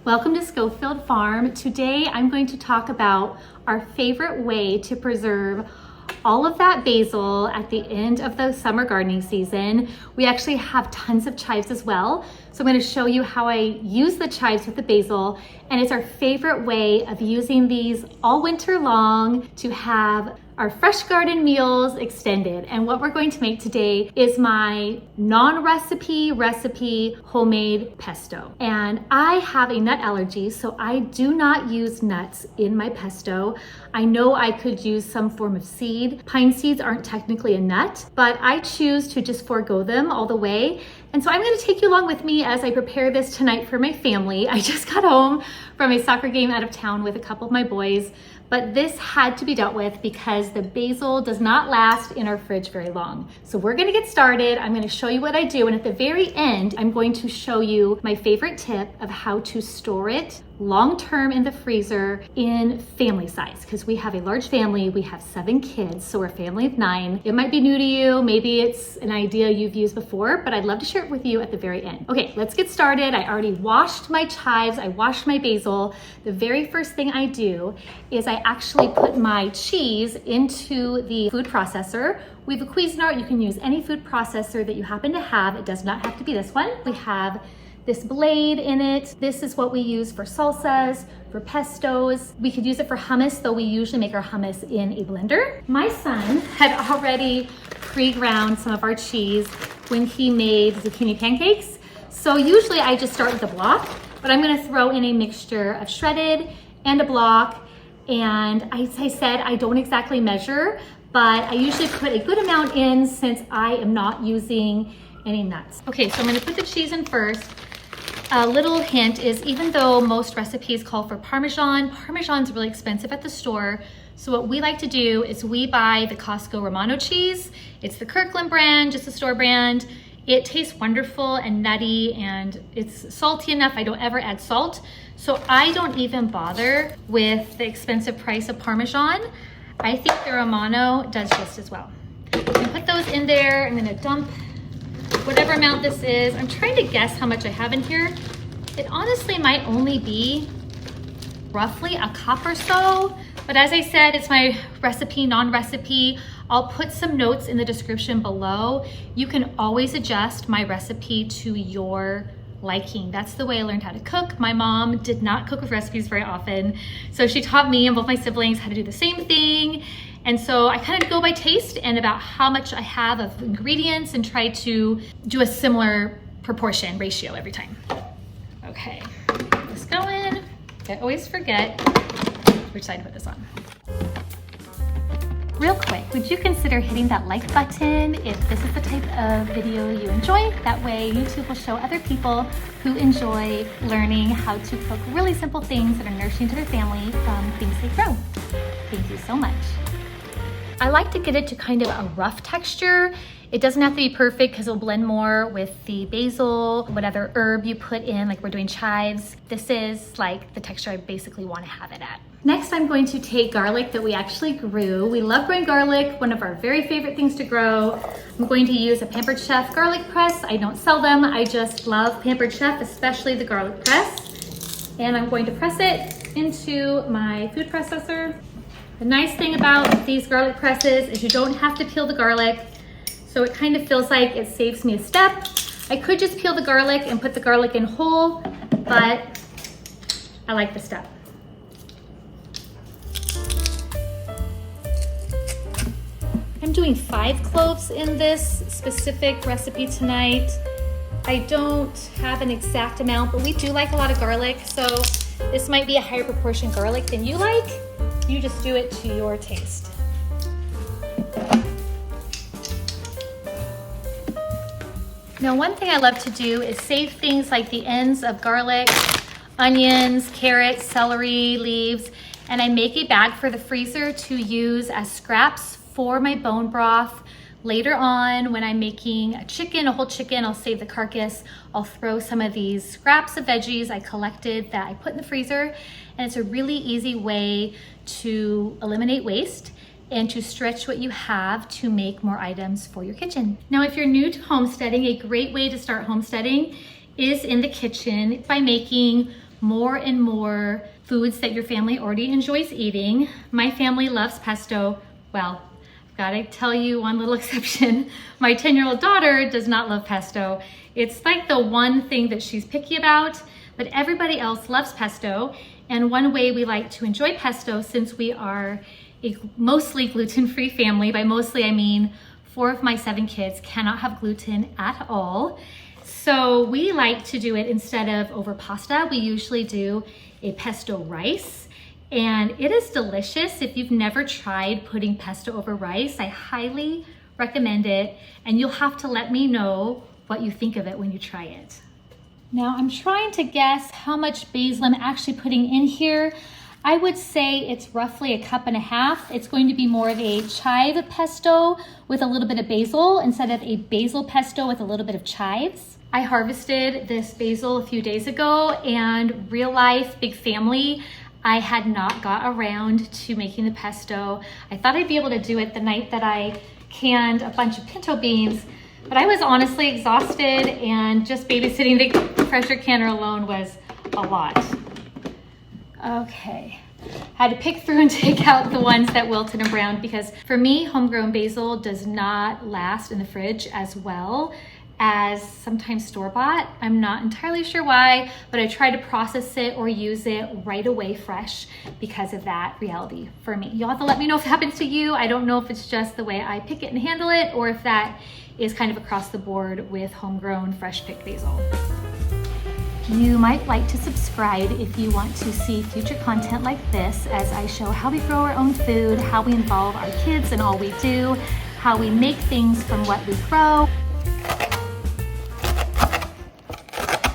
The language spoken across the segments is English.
Welcome to Scofield Farm. Today I'm going to talk about our favorite way to preserve all of that basil at the end of the summer gardening season. We actually have tons of chives as well. So I'm going to show you how I use the chives with the basil, and it's our favorite way of using these all winter long to have our fresh garden meals extended. And what we're going to make today is my non-recipe homemade pesto. And I have a nut allergy, so I do not use nuts in my pesto. I know I could use some form of seed. Pine seeds aren't technically a nut, but I choose to just forego them all the way. And so I'm going to take you along with me as I prepare this tonight for my family. I just got home from a soccer game out of town with a couple of my boys, but this had to be dealt with because the basil does not last in our fridge very long. So we're going to get started. I'm going to show you what I do, and at the very end, I'm going to show you my favorite tip of how to store it long-term in the freezer in family size, because we have a large family. We have 7 kids, so we're a family of 9. It might be new to you. Maybe it's an idea you've used before, but I'd love to share it with you at the very end. Okay, let's get started. I already washed my chives. I washed my basil. The very first thing I do is I actually put my cheese into the food processor. We have a Cuisinart. You can use any food processor that you happen to have. It does not have to be this one. We have this blade in it. This is what we use for salsas, for pestos. We could use it for hummus, though we usually make our hummus in a blender. My son had already pre-ground some of our cheese when he made zucchini pancakes. So usually I just start with a block, but I'm gonna throw in a mixture of shredded and a block. And as I said, I don't exactly measure, but I usually put a good amount in since I am not using any nuts. Okay, so I'm gonna put the cheese in first. A little hint is, even though most recipes call for Parmesan, Parmesan's really expensive at the store. So what we like to do is we buy the Costco Romano cheese. It's the Kirkland brand, just a store brand. It tastes wonderful and nutty, and it's salty enough. I don't ever add salt. So I don't even bother with the expensive price of Parmesan. I think the Romano does just as well. I'm gonna put those in there. I'm gonna dump whatever amount this is. I'm trying to guess how much I have in here. It honestly might only be roughly a cup or so, but as I said, it's my recipe, non-recipe. I'll put some notes in the description below. You can always adjust my recipe to your liking. That's the way I learned how to cook. My mom did not cook with recipes very often, so she taught me and both my siblings how to do the same thing. And so I kind of go by taste and about how much I have of ingredients and try to do a similar proportion ratio every time. Okay, get this going. I always forget which side to put this on. Real quick, would you consider hitting that like button if this is the type of video you enjoy? That way YouTube will show other people who enjoy learning how to cook really simple things that are nourishing to their family from things they grow. Thank you so much. I like to get it to kind of a rough texture. It doesn't have to be perfect because it'll blend more with the basil, whatever herb you put in, like we're doing chives. This is like the texture I basically want to have it at. Next, I'm going to take garlic that we actually grew. We love growing garlic, one of our very favorite things to grow. I'm going to use a Pampered Chef garlic press. I don't sell them. I just love Pampered Chef, especially the garlic press. And I'm going to press it into my food processor. The nice thing about these garlic presses is you don't have to peel the garlic, so it kind of feels like it saves me a step. I could just peel the garlic and put the garlic in whole, but I like the step. I'm doing 5 cloves in this specific recipe tonight. I don't have an exact amount, but we do like a lot of garlic, so this might be a higher proportion garlic than you like. You just do it to your taste. Now, one thing I love to do is save things like the ends of garlic, onions, carrots, celery, leaves, and I make a bag for the freezer to use as scraps for my bone broth. Later on, when I'm making a chicken, a whole chicken, I'll save the carcass. I'll throw some of these scraps of veggies I collected that I put in the freezer, and it's a really easy way to eliminate waste and to stretch what you have to make more items for your kitchen. Now, if you're new to homesteading, a great way to start homesteading is in the kitchen by making more and more foods that your family already enjoys eating. My family loves pesto. Well, I've got to tell you one little exception. My 10-year-old daughter does not love pesto. It's like the one thing that she's picky about, but everybody else loves pesto. And one way we like to enjoy pesto, since we are a mostly gluten-free family, by mostly I mean 4 of my 7 kids cannot have gluten at all. So we like to do it instead of over pasta. We usually do a pesto rice, and it is delicious. If you've never tried putting pesto over rice, I highly recommend it, and you'll have to let me know what you think of it when you try it. Now I'm trying to guess how much basil I'm actually putting in here. I would say it's roughly 1.5 cups. It's going to be more of a chive pesto with a little bit of basil instead of a basil pesto with a little bit of chives. I harvested this basil a few days ago, and real life, big family, I had not got around to making the pesto. I thought I'd be able to do it the night that I canned a bunch of pinto beans, but I was honestly exhausted, and just babysitting the pressure canner alone was a lot. Okay, had to pick through and take out the ones that wilted and browned, because for me, homegrown basil does not last in the fridge as well as sometimes store-bought. I'm not entirely sure why, but I try to process it or use it right away fresh because of that reality for me. You'll have to let me know if it happens to you. I don't know if it's just the way I pick it and handle it, or if that is kind of across the board with homegrown fresh picked basil. You might like to subscribe if you want to see future content like this, as I show how we grow our own food, how we involve our kids in all we do, how we make things from what we grow.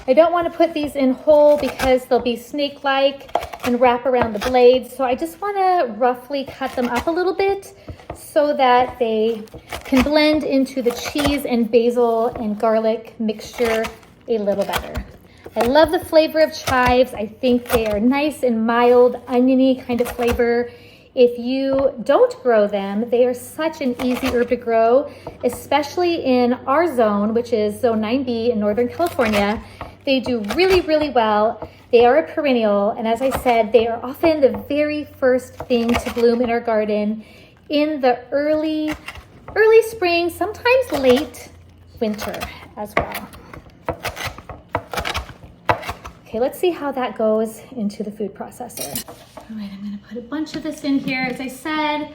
I don't want to put these in whole because they'll be snake-like and wrap around the blades, so I just want to roughly cut them up a little bit so that they can blend into the cheese and basil and garlic mixture a little better. I love the flavor of chives. I think they are nice and mild, oniony kind of flavor. If you don't grow them, they are such an easy herb to grow, especially in our zone, which is Zone 9B in Northern California. They do really, really well. They are a perennial, and as I said, they are often the very first thing to bloom in our garden in the early spring, sometimes late winter as well. Okay, let's see how that goes into the food processor. All right, I'm gonna put a bunch of this in here. As I said,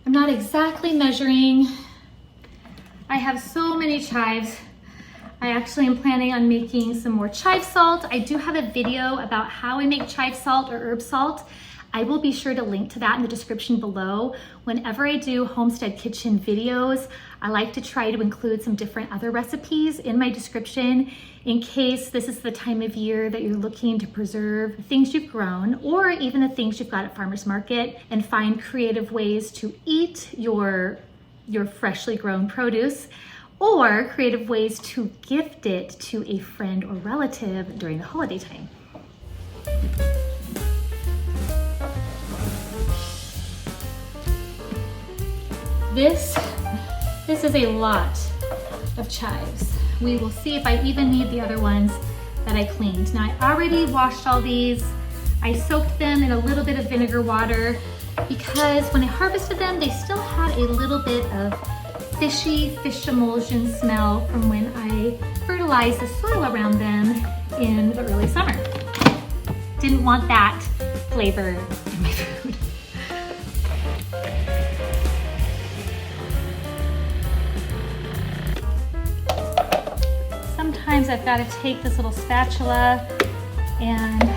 I'm not exactly measuring. I have so many chives. I actually am planning on making some more chive salt. I do have a video about how I make chive salt or herb salt. I will be sure to link to that in the description below. Whenever I do homestead kitchen videos, I like to try to include some different other recipes in my description in case this is the time of year that you're looking to preserve things you've grown, or even the things you've got at farmer's market, and find creative ways to eat your freshly grown produce, or creative ways to gift it to a friend or relative during the holiday time. This is a lot of chives. We will see if I even need the other ones that I cleaned. Now I already washed all these. I soaked them in a little bit of vinegar water because when I harvested them, they still had a little bit of fishy fish emulsion smell from when I fertilized the soil around them in the early summer. Didn't want that flavor in my food. Sometimes I've got to take this little spatula and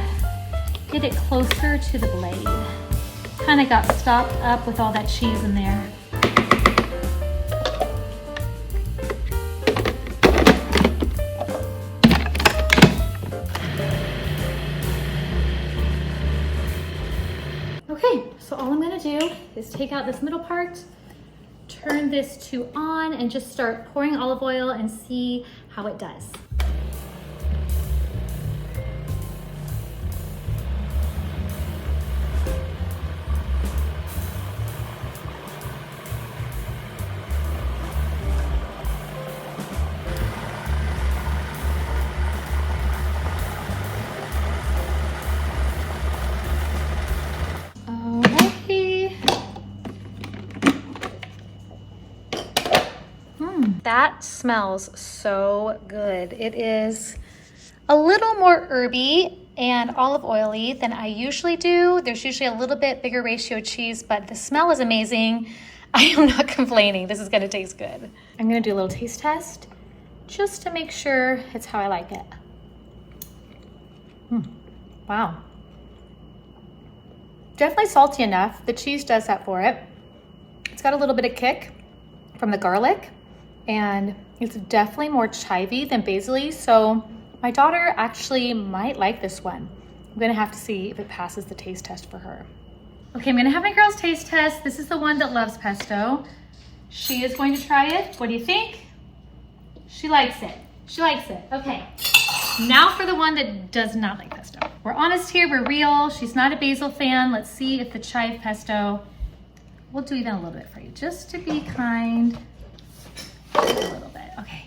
get it closer to the blade. Kind of got stopped up with all that cheese in there. Okay, so all I'm gonna do is take out this middle part, turn this to on, and just start pouring olive oil and see how it does. That smells so good. It is a little more herby and olive oily than I usually do. There's usually a little bit bigger ratio of cheese, but the smell is amazing. I am not complaining. This is gonna taste good. I'm gonna do a little taste test just to make sure it's how I like it. Wow. Definitely salty enough. The cheese does that for it. It's got a little bit of kick from the garlic, and it's definitely more chivey than basil-y, so my daughter actually might like this one. I'm gonna have to see if it passes the taste test for her. Okay, I'm gonna have my girls taste test. This is the one that loves pesto. She is going to try it. What do you think? She likes it. She likes it. Okay, now for the one that does not like pesto. We're honest here, we're real. She's not a basil fan. Let's see if the chive pesto, we'll do even a little bit for you, just to be kind. A little bit, okay.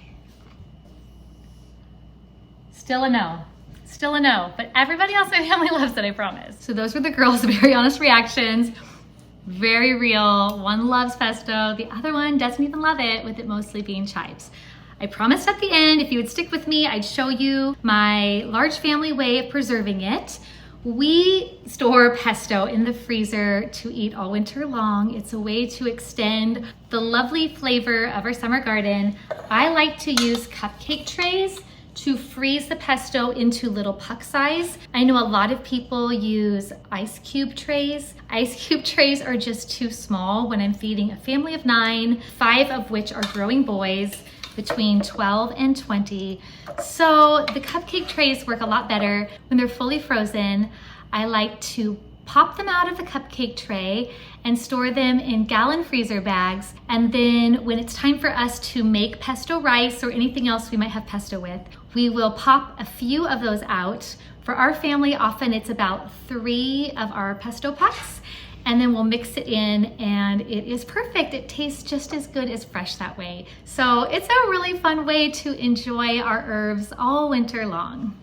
Still a no. Still a no, but everybody else in my family loves it, I promise. So those were the girls' very honest reactions. Very real. One loves pesto, the other one doesn't even love it, with it mostly being chives. I promised at the end, if you would stick with me, I'd show you my large family way of preserving it. We store pesto in the freezer to eat all winter long. It's a way to extend the lovely flavor of our summer garden. I like to use cupcake trays to freeze the pesto into little puck size. I know a lot of people use ice cube trays. Ice cube trays are just too small when I'm feeding a family of 9, 5 of which are growing boys between 12 and 20. So the cupcake trays work a lot better when they're fully frozen. I like to pop them out of the cupcake tray and store them in gallon freezer bags. And then when it's time for us to make pesto rice or anything else we might have pesto with, we will pop a few of those out. For our family, often it's about 3 of our pesto pucks, and then we'll mix it in and it is perfect. It tastes just as good as fresh that way. So it's a really fun way to enjoy our herbs all winter long.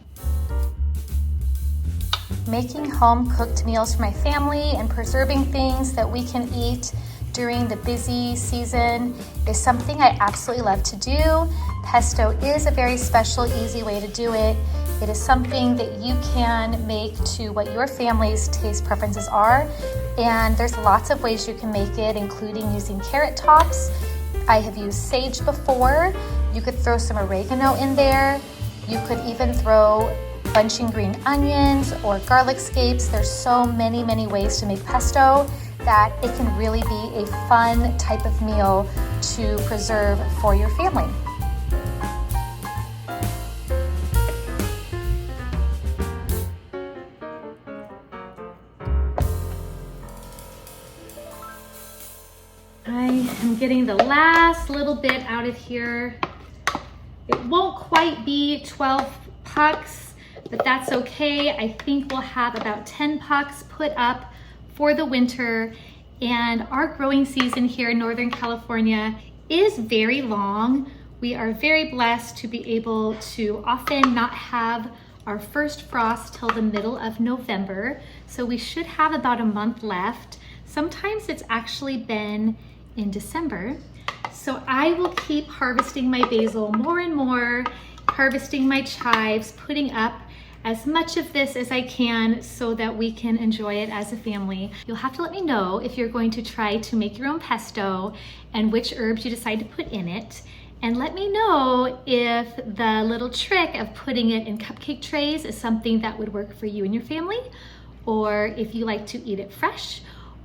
Making home-cooked meals for my family and preserving things that we can eat during the busy season is something I absolutely love to do. Pesto is a very special, easy way to do it. It is something that you can make to what your family's taste preferences are. And there's lots of ways you can make it, including using carrot tops. I have used sage before. You could throw some oregano in there. You could even throw bunching green onions or garlic scapes. There's so many ways to make pesto that it can really be a fun type of meal to preserve for your family. I am getting the last little bit out of here. It won't quite be 12 pucks, but that's okay. I think we'll have about 10 pucks put up for the winter. And our growing season here in Northern California is very long. We are very blessed to be able to often not have our first frost till the middle of November. So we should have about a month left. Sometimes it's actually been in December. So I will keep harvesting my basil more and more, harvesting my chives, putting up as much of this as I can so that we can enjoy it as a family. You'll have to let me know if you're going to try to make your own pesto and which herbs you decide to put in it. And let me know if the little trick of putting it in cupcake trays is something that would work for you and your family, or if you like to eat it fresh,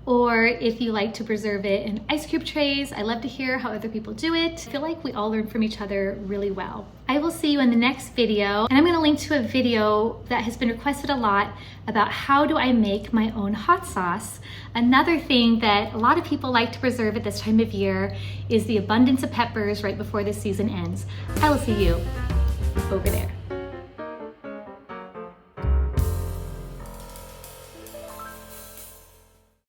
or if you like to preserve it in ice cube trays. I love to hear how other people do it. I feel like we all learn from each other really well. I will see you in the next video, and I'm gonna link to a video that has been requested a lot about how do I make my own hot sauce. Another thing that a lot of people like to preserve at this time of year is the abundance of peppers right before the season ends. I will see you over there.